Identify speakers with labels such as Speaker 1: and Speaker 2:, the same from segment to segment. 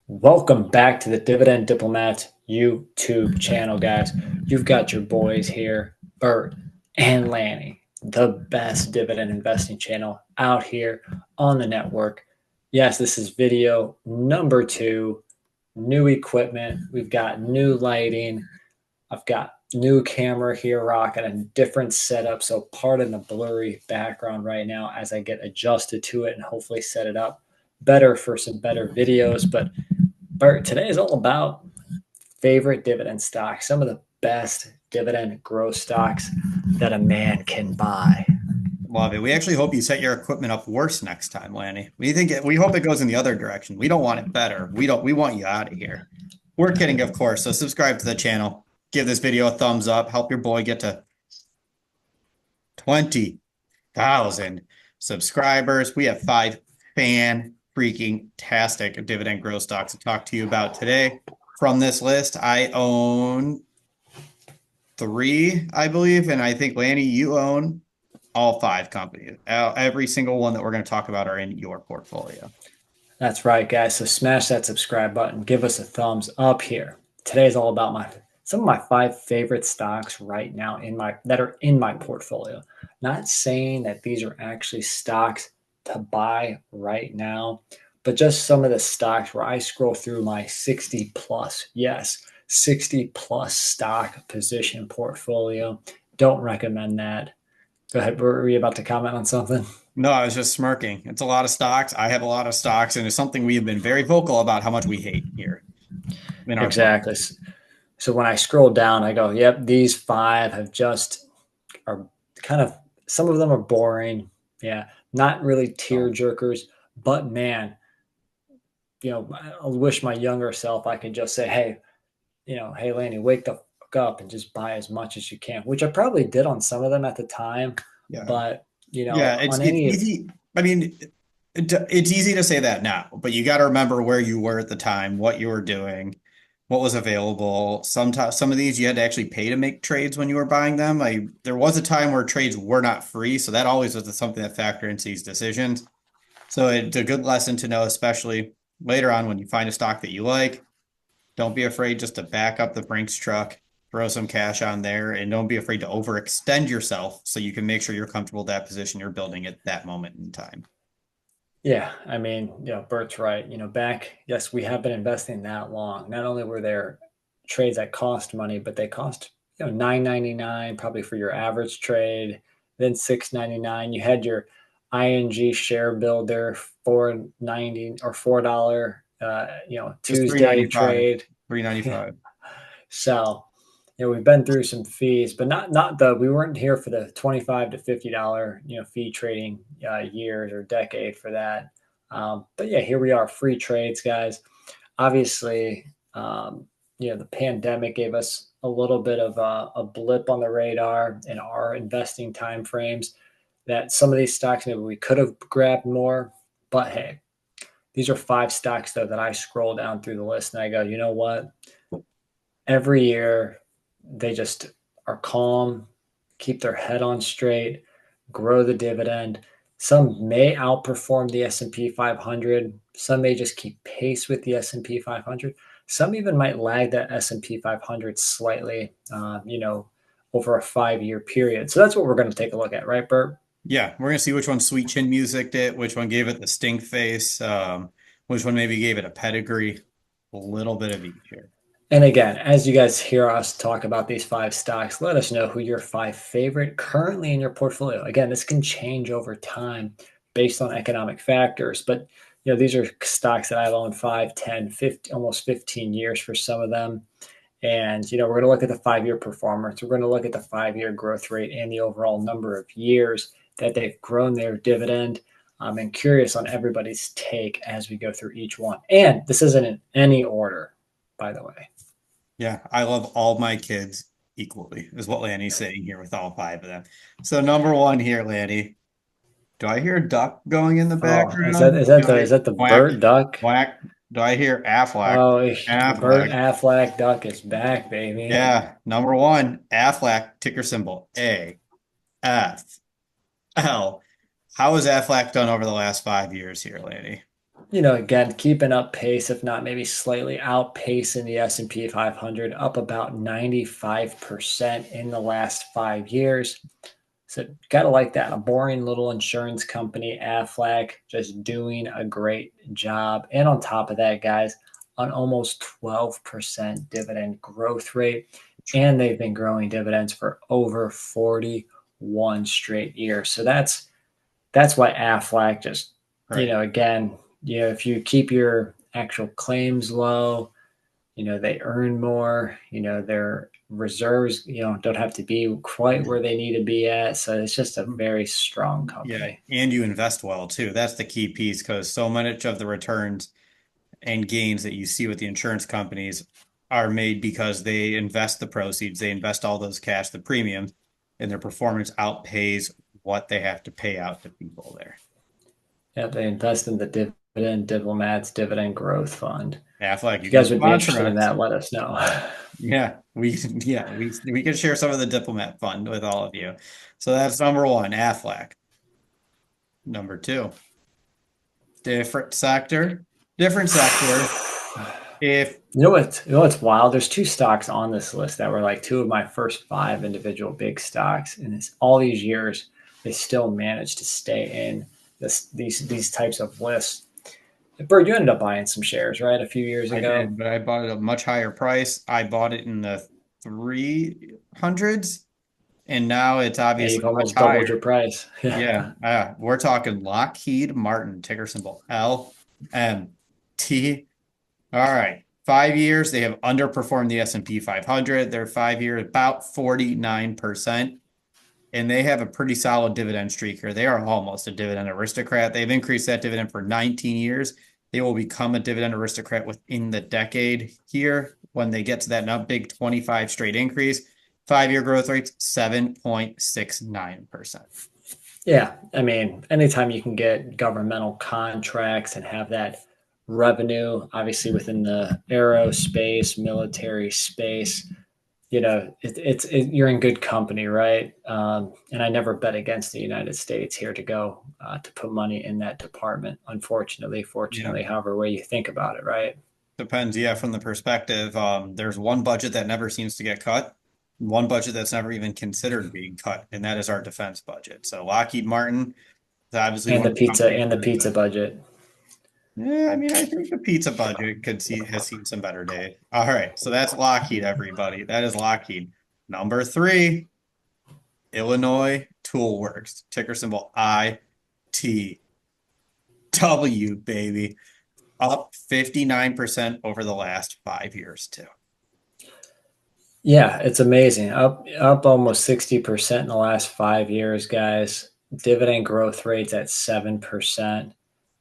Speaker 1: Welcome back to the Dividend Diplomats YouTube channel, guys. You've got your boys here, Bert and Lanny, the best dividend investing channel out here on the network. Yes, this is video number 2, new equipment. We've got new lighting. I've got new camera here rocking a different setup. So pardon the blurry background right now as I get adjusted to it and hopefully set it up better for some better videos. But Bert, today is all about favorite dividend stocks, some of the best dividend growth stocks that a man can buy.
Speaker 2: Love it. We actually hope you set your equipment up worse next time, Lanny. We hope it goes in the other direction. We don't want it better. We want you out of here. We're kidding, of course. So subscribe to the channel. Give this video a thumbs up. Help your boy get to 20,000 subscribers. We have 5 fan freaking tastic dividend growth stocks to talk to you about today. From this list, I own 3, I believe, and I think Lanny, you own all 5 companies. Every single one that we're going to talk about are in your portfolio.
Speaker 1: That's right, guys. So smash that subscribe button. Give us a thumbs up here. Today is all about some of my 5 favorite stocks right now that are in my portfolio. Not saying that these are actually stocks to buy right now, but just some of the stocks where I scroll through my 60 plus, yes, 60 plus stock position portfolio. Don't recommend that. Go ahead. Were you about to comment on something?
Speaker 2: No, I was just smirking. It's a lot of stocks. I have a lot of stocks, and it's something we have been very vocal about how much we hate here in our
Speaker 1: Exactly.
Speaker 2: portfolio.
Speaker 1: So when I scroll down, I go, yep, these 5 are kind of, some of them are boring. Yeah. Not really tear
Speaker 2: So,
Speaker 1: jerkers, but man, I wish my younger self I could just say, hey, hey, Lanny, wake the fuck up and just buy as much as you can, which I probably did on some of them at the time.
Speaker 2: yeah.
Speaker 1: But,
Speaker 2: Yeah,
Speaker 1: on
Speaker 2: it's
Speaker 1: any,
Speaker 2: easy. I mean, it's easy to say that now, but you got to remember where you were at the time, what you were doing, what was available. Sometimes some of these you had to actually pay to make trades when you were buying them. Like there was a time where trades were not free, so that always was something that factored into these decisions. So it's a good lesson to know, especially later on when you find a stock that you like. Don't be afraid just to back up the Brinks truck, throw some cash on there, and don't be afraid to overextend yourself so you can make sure you're comfortable with that position you're building at that moment in time.
Speaker 1: yeah, I mean, Bert's right. Back, yes, we have been investing that long. Not only were there trades that cost money, but they cost, $9.99 probably for your average trade, then $6.99. You had your ING share builder, 4.90 or $4,
Speaker 2: Just
Speaker 1: Tuesday trade.
Speaker 2: 395.
Speaker 1: So, we've been through some fees, but we weren't here for the $25 to $50, fee trading years or decade for that. But yeah, here we are, free trades, guys. Obviously, the pandemic gave us a little bit of a blip on the radar in our investing time frames. That some of these stocks maybe we could have grabbed more, but hey, these are 5 stocks though that I scroll down through the list and I go, you know what? Every year they just are calm, keep their head on straight, grow the dividend. Some may outperform the S&P 500. Some may just keep pace with the S&P 500. Some even might lag that S&P 500 slightly, over a 5-year period. So that's what we're going to take a look at, right, Bert?
Speaker 2: Yeah, we're gonna see which one Sweet Chin Music did, which one gave it the stink face, which one maybe gave it a pedigree, a little bit of each here.
Speaker 1: And again, as you guys hear us talk about these 5 stocks, let us know who your 5 favorite currently in your portfolio. Again, this can change over time based on economic factors, but these are stocks that I've owned 5, 10, 15, almost 15 years for some of them. And we're going to look at the 5-year performance. We're going to look at the 5-year growth rate and the overall number of years that they've grown their dividend. I'm curious on everybody's take as we go through each one. And this isn't in any order, by the way.
Speaker 2: Yeah, I love all my kids equally, is what Lanny's saying here with all 5 of them. So number one here, Lanny. Do I hear a duck going in the
Speaker 1: Oh, is that
Speaker 2: background?
Speaker 1: is that
Speaker 2: Do I
Speaker 1: the is
Speaker 2: hear
Speaker 1: that the
Speaker 2: quack,
Speaker 1: Burt Duck?
Speaker 2: quack? Do I hear Aflac?
Speaker 1: Oh, the Burt
Speaker 2: Aflac.
Speaker 1: Aflac Duck is back, baby.
Speaker 2: Yeah, number one, Aflac, ticker symbol AFL. How has Aflac done over the last 5 years here, Lanny?
Speaker 1: again, keeping up pace, if not maybe slightly outpacing the S&P 500, up about 95% in the last 5 years. So gotta like that. A boring little insurance company, Aflac, just doing a great job. And on top of that, guys, an almost 12% dividend growth rate. And they've been growing dividends for over 41 straight years. So that's why Aflac just,
Speaker 2: Right.
Speaker 1: again, if you keep your actual claims low, they earn more, their reserves, don't have to be quite where they need to be at. So it's just a very strong
Speaker 2: Yeah,
Speaker 1: company.
Speaker 2: and you invest well too. That's the key piece because so much of the returns and gains that you see with the insurance companies are made because they invest the proceeds, they invest all those cash, the premiums, and their performance outpays what they have to pay out to people there.
Speaker 1: Yeah, they invest in the Dividend Diplomats Dividend Growth Fund.
Speaker 2: Aflac,
Speaker 1: If
Speaker 2: you
Speaker 1: you
Speaker 2: can
Speaker 1: guys would be
Speaker 2: sponsor
Speaker 1: interested in
Speaker 2: us.
Speaker 1: that, let us know.
Speaker 2: Yeah, we can share some of the diplomat fund with all of you. So that's number one, Aflac. Number two, different sector. Different sector. If
Speaker 1: You know what's wild? There's two stocks on this list that were like two of my first five individual big stocks, and it's all these years they still managed to stay in these types of lists. Bird, you ended up buying some shares, right, a few years
Speaker 2: I
Speaker 1: ago.
Speaker 2: did, but I bought it at a much higher price. I bought it in the 300s, and now it's
Speaker 1: Yeah,
Speaker 2: obviously
Speaker 1: you've
Speaker 2: much
Speaker 1: almost doubled your
Speaker 2: higher.
Speaker 1: price.
Speaker 2: Yeah, we're talking Lockheed Martin, ticker symbol LMT. All right, 5 years, they have underperformed the S&P 500. Their 5 year, about 49%. And they have a pretty solid dividend streak here. They are almost a dividend aristocrat. They've increased that dividend for 19 years. They will become a dividend aristocrat within the decade here when they get to that big 25 straight increase. 5 year growth rates, 7.69%.
Speaker 1: Yeah, I mean, anytime you can get governmental contracts and have that revenue, obviously within the aerospace, military space, you're in good company, right? And I never bet against the United States here to go to put money in that department. Unfortunately,
Speaker 2: Yeah,
Speaker 1: fortunately, however way you think about it, right?
Speaker 2: depends. Yeah, from the perspective, there's one budget that never seems to get cut, one budget that's never even considered being cut, and that is our defense budget. So Lockheed Martin is obviously
Speaker 1: And
Speaker 2: one
Speaker 1: the
Speaker 2: of the
Speaker 1: pizza
Speaker 2: companies
Speaker 1: and the
Speaker 2: we're
Speaker 1: pizza budget.
Speaker 2: Yeah, I mean, I think the pizza budget could see has seen some better days. All right, so that's Lockheed, everybody. That is Lockheed. Number three, Illinois Tool Works, ticker symbol ITW, baby. Up 59% over the last 5 years, too.
Speaker 1: Yeah, it's amazing. Up almost 60% in the last 5 years, guys. Dividend growth rates at 7%.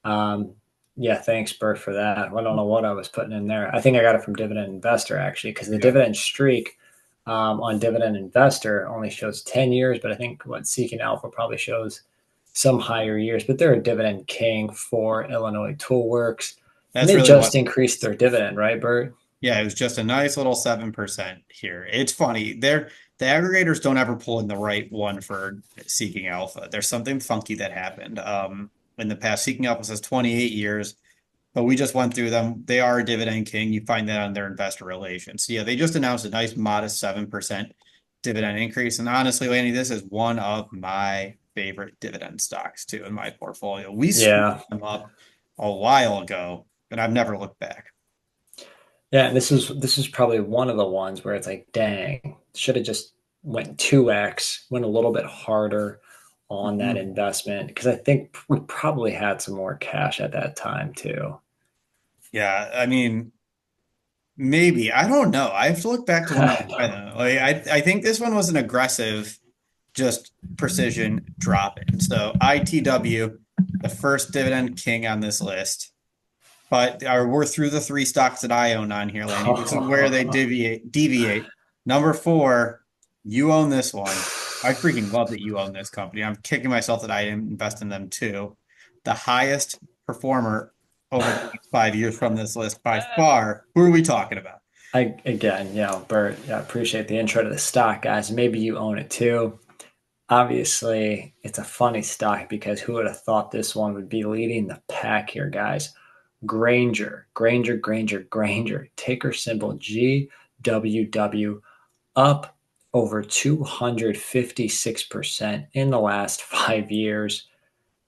Speaker 1: Um, yeah, thanks, Bert, for that. I don't know what I was putting in there. I think I got it from Dividend Investor actually, because the
Speaker 2: Yeah,
Speaker 1: dividend streak on Dividend Investor only shows 10 years, but I think what Seeking Alpha probably shows some higher years. But they're a dividend king for Illinois Toolworks, and
Speaker 2: that's
Speaker 1: they
Speaker 2: really what.
Speaker 1: just increased their dividend, right, Bert?
Speaker 2: Yeah, it was just a nice little 7% here. It's funny. The aggregators don't ever pull in the right one for Seeking Alpha. There's something funky that happened. In the past, Seeking Alpha says 28 years, but we just went through them. They are a dividend king. You find that on their investor relations. So yeah, they just announced a nice modest 7% dividend increase. And honestly, Lanny, this is one of my favorite dividend stocks too in my portfolio. We swooped
Speaker 1: Yeah,
Speaker 2: them up a while ago, but I've never looked back.
Speaker 1: yeah. This is probably one of the ones where it's like, dang, should have just went 2x, went a little bit harder on that
Speaker 2: Mhm.
Speaker 1: investment because I think we probably had some more cash at that time too.
Speaker 2: Yeah, I mean, maybe. I don't know. I have to look back to when I
Speaker 1: I
Speaker 2: buy
Speaker 1: know.
Speaker 2: them. I think this one was an aggressive, just precision drop in. So ITW, the first dividend king on this list. But we're through the three stocks that I own on here, Lanny. This is where they deviate. Number four, you own this one. I freaking love that you own this company. I'm kicking myself that I didn't invest in them too. The highest performer over the last 5 years from this list by far. Who are we talking about?
Speaker 1: Again, Bert, yeah, I appreciate the intro to the stock, guys. Maybe you own it too. Obviously, it's a funny stock because who would have thought this one would be leading the pack here, guys? Granger, ticker symbol GWW, up over 256% in the last 5 years.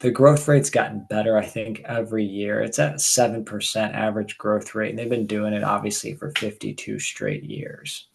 Speaker 1: The growth rate's gotten better, I think, every year. It's at 7% average growth rate, and they've been doing it obviously for 52 straight years.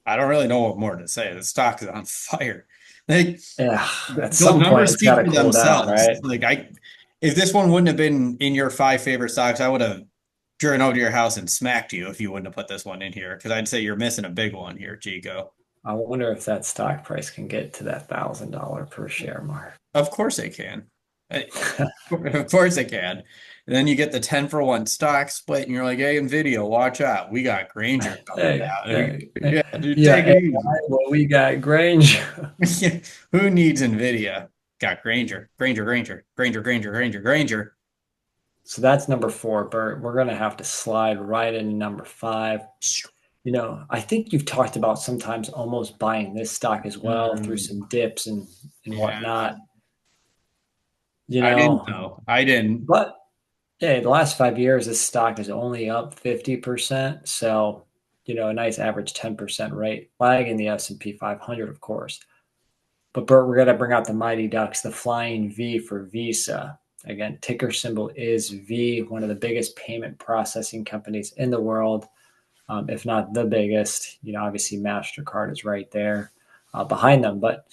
Speaker 2: I don't really know what more to say. The stock is on fire. Like
Speaker 1: Yeah, at
Speaker 2: those
Speaker 1: some point
Speaker 2: numbers
Speaker 1: it's got
Speaker 2: speak
Speaker 1: to
Speaker 2: for
Speaker 1: cool down,
Speaker 2: themselves.
Speaker 1: right?
Speaker 2: If this one wouldn't have been in your five favorite stocks, I would have driven over to your house and smacked you if you wouldn't have put this one in here. Because I'd say you're missing a big one here, Chico.
Speaker 1: I wonder if that stock price can get to that $1,000 per share mark.
Speaker 2: Of course they can. Of course they can. And then you get the 10 for 1 stock split, and you're like, hey, NVIDIA, watch out. We got Granger coming
Speaker 1: Hey,
Speaker 2: down.
Speaker 1: hey, hey.
Speaker 2: Yeah, dude,
Speaker 1: Yeah,
Speaker 2: take it
Speaker 1: AI,
Speaker 2: easy.
Speaker 1: well, we got Granger.
Speaker 2: Who needs NVIDIA? Got Granger.
Speaker 1: So that's number four, Bert. We're going to have to slide right into number five. I think you've talked about sometimes almost buying this stock as well through
Speaker 2: Mm,
Speaker 1: some dips and
Speaker 2: yeah,
Speaker 1: whatnot,
Speaker 2: I didn't know. I didn't.
Speaker 1: but yeah, the last 5 years, this stock is only up 50%. So, a nice average 10% rate, lagging the S&P 500, of course. But Bert, we're going to bring out the mighty ducks, the flying V for Visa. Again, ticker symbol is V, one of the biggest payment processing companies in the world, if not the biggest. Obviously MasterCard is right there behind them. But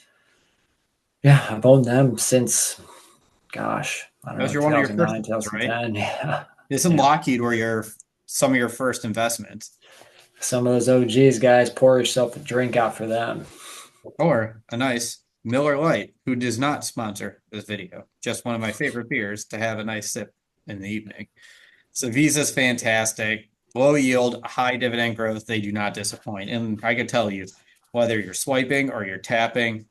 Speaker 1: yeah, I've owned them since, gosh, I don't
Speaker 2: That was
Speaker 1: know,
Speaker 2: your one of your first
Speaker 1: 2009,
Speaker 2: ones, right?
Speaker 1: 2010. Yeah.
Speaker 2: This and
Speaker 1: Yeah.
Speaker 2: Lockheed were some of your first investments.
Speaker 1: Some of those OGs, guys, pour yourself a drink out for them.
Speaker 2: Or a nice Miller Lite, who does not sponsor this video. Just one of my favorite beers to have a nice sip in the evening. So Visa's fantastic. Low yield, high dividend growth. They do not disappoint. And I can tell you, whether you're swiping or you're tapping,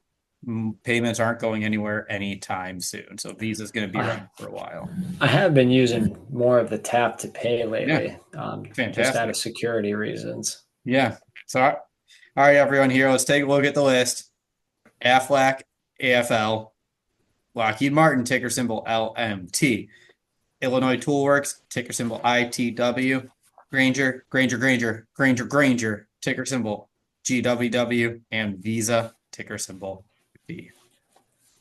Speaker 2: payments aren't going anywhere anytime soon. So Visa's going to be
Speaker 1: I,
Speaker 2: around for a while.
Speaker 1: I have been using more of the tap to pay
Speaker 2: Yeah,
Speaker 1: lately, just out of
Speaker 2: fantastic.
Speaker 1: security reasons.
Speaker 2: Yeah. So, all right, everyone here, let's take a look at the list. Aflac, AFL, Lockheed Martin, ticker symbol LMT. Illinois Toolworks, ticker symbol ITW. Granger, ticker symbol GWW. And Visa, ticker symbol V.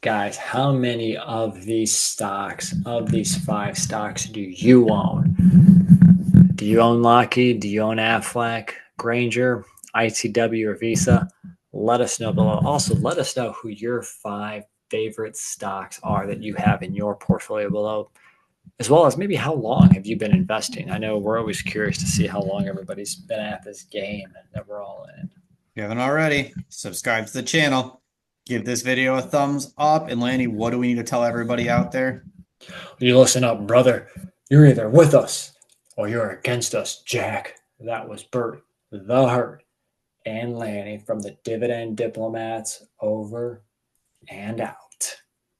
Speaker 1: Guys, how many of these stocks, of these five stocks, do you own? Do you own Lockheed? Do you own Aflac, Granger, ITW, or Visa? Let us know below. Also, let us know who your five favorite stocks are that you have in your portfolio below, as well as maybe how long have you been investing. I know we're always curious to see how long everybody's been at this game that we're all in.
Speaker 2: If you haven't already, subscribe to the channel. Give this video a thumbs up. And Lanny, what do we need to tell everybody out there?
Speaker 1: You listen up, brother. You're either with us or you're against us, Jack. That was Bert, the Hurt, and Lanny from the Dividend Diplomats, over and out.